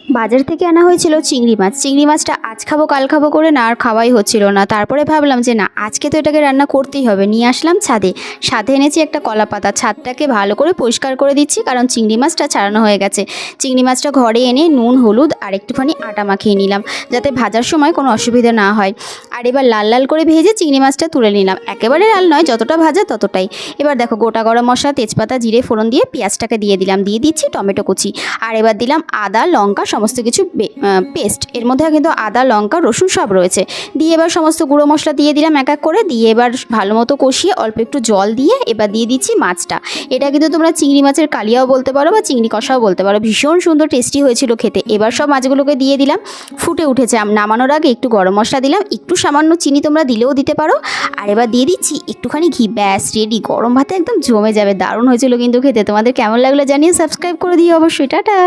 বাজার থেকে আনা হয়েছিল চিংড়ি মাছ। চিংড়ি মাছটা আজ খাবো কাল খাবো করে না আর খাওয়াই হচ্ছিল না। তারপরে ভাবলাম যে না, আজকে তো এটাকে রান্না করতেই হবে। নিয়ে আসলাম ছাদে। সাথে এনেছি একটা কলা পাতা। ছাদটাকে ভালো করে পরিষ্কার করে দিচ্ছি, কারণ চিংড়ি মাছটা ছাড়ানো হয়ে গেছে। চিংড়ি মাছটা ঘরে এনে নুন হলুদ আর একটুখানি আটা মাখিয়ে নিলাম, যাতে ভাজার সময় কোনো অসুবিধা না হয়। আর এবার লাল লাল করে ভেজে চিংড়ি মাছটা তুলে নিলাম। একেবারে লাল নয়, যতটা ভাজা ততটাই। এবার দেখো, গোটা গরম মশলা তেজপাতা জিরে ফোড়ন দিয়ে পেঁয়াজটাকে দিয়ে দিলাম, দিয়ে দিচ্ছি টমেটো কুচি। আর এবার দিলাম আদা লঙ্কা সমস্ত কিছু পেস্ট। এর মধ্যে কিন্তু আদা লঙ্কা রসুন সব রয়েছে। দিয়ে এবার সমস্ত গুঁড়ো মশলা দিয়ে দিলাম এক এক করে। দিয়ে এবার ভালো মতো কষিয়ে অল্প একটু জল দিয়ে এবার দিয়ে দিচ্ছি মাছটা। এটা কিন্তু তোমরা চিংড়ি মাছের কালিয়াও বলতে পারো বা চিংড়ি কষাও বলতে পারো। ভীষণ সুন্দর টেস্টি হয়েছিল খেতে। এবার সব মাছগুলোকে দিয়ে দিলাম। ফুটে উঠেছে। নামানোর আগে একটু গরম মশলা দিলাম, একটু সামান্য চিনি তোমরা দিলেও দিতে পারো। আর এবার দিয়ে দিচ্ছি একটুখানি ঘি। ব্যাস রেডি। গরম ভাতে একদম জমে যাবে। দারুণ হয়েছিল কিন্তু খেতে। তোমাদের কেমন লাগলো জানিয়ে সাবস্ক্রাইব করে দিও অবশ্যই। টাটা।